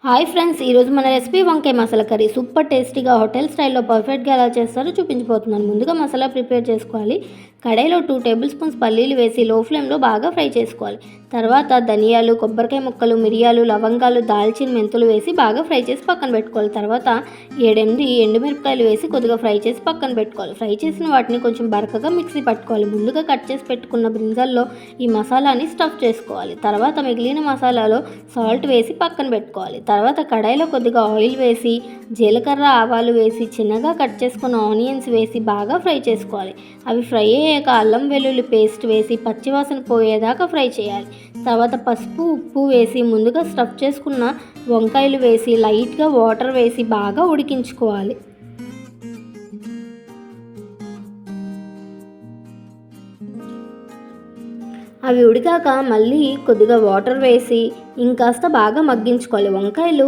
Hi friends, ఈరోజు మన recipe వంకాయ మసాలా కర్రీ సూపర్ టేస్టీగా హోటల్ స్టైల్లో పర్ఫెక్ట్గా ఎలా చేస్తారో చూపించబోతున్నాను. ముందుగా మసాలా ప్రిపేర్ చేసుకోవాలి. కడాయిలో 2 టేబుల్ స్పూన్స్ పల్లీలు వేసి లో ఫ్లేమ్లో బాగా ఫ్రై చేసుకోవాలి. తర్వాత ధనియాలు, కొబ్బరికాయ ముక్కలు, మిరియాలు, లవంగాలు, దాల్చిన మెంతులు వేసి బాగా ఫ్రై చేసి పక్కన పెట్టుకోవాలి. తర్వాత 7-8 ఎండుమిరపకాయలు వేసి కొద్దిగా ఫ్రై చేసి పక్కన పెట్టుకోవాలి. ఫ్రై చేసిన వాటిని కొంచెం బరకగా మిక్సీ పట్టుకోవాలి. ముందుగా కట్ చేసి పెట్టుకున్న బ్రింజాల్లో ఈ మసాలాని స్టఫ్ చేసుకోవాలి. తర్వాత మిగిలిన మసాలాలో సాల్ట్ వేసి పక్కన పెట్టుకోవాలి. తర్వాత కడాయిలో కొద్దిగా ఆయిల్ వేసి జీలకర్ర, ఆవాలు వేసి చిన్నగా కట్ చేసుకున్న ఆనియన్స్ వేసి బాగా ఫ్రై చేసుకోవాలి. అవి ఫ్రై అయ్యాక అల్లం వెల్లుల్లి పేస్ట్ వేసి పచ్చివాసన పోయేదాకా ఫ్రై చేయాలి. తర్వాత పసుపు, ఉప్పు వేసి ముందుగా స్టఫ్ చేసుకున్న వంకాయలు వేసి లైట్గా వాటర్ వేసి బాగా ఉడికించుకోవాలి. అవి ఉడికాక మళ్ళీ కొద్దిగా వాటర్ వేసి ఇంకాస్త బాగా మగ్గించుకోవాలి. వంకాయలు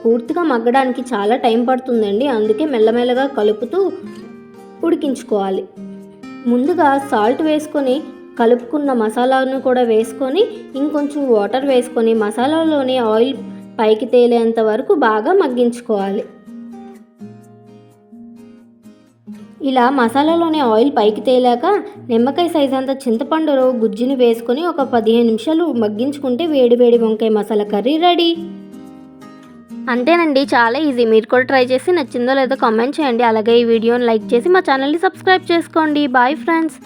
పూర్తిగా మగ్గడానికి చాలా టైం పడుతుందండి, అందుకే మెల్లమెల్లగా కలుపుతూ ఉడికించుకోవాలి. ముందుగా సాల్ట్ వేసుకొని కలుపుకున్న మసాలాను కూడా వేసుకొని ఇంకొంచెం వాటర్ వేసుకొని మసాలాలోని ఆయిల్ పైకి తేలేంత వరకు బాగా మగ్గించుకోవాలి. ఇలా మసాలాలోని ఆయిల్ పైకి తేలాక నిమ్మకాయ సైజ్ అంత చింతపండు గుజ్జుని వేసుకొని ఒక 15 నిమిషాలు మగ్గించుకుంటే వేడి వేడి వంకాయ మసాలా కర్రీ రెడీ. అంతేనండి, చాలా ఈజీ. మీరు కూడా ట్రై చేసి నచ్చిందో లేదో కామెంట్ చేయండి. అలాగే ఈ వీడియోని లైక్ చేసి మా ఛానల్ని సబ్స్క్రైబ్ చేసుకోండి. Bye friends.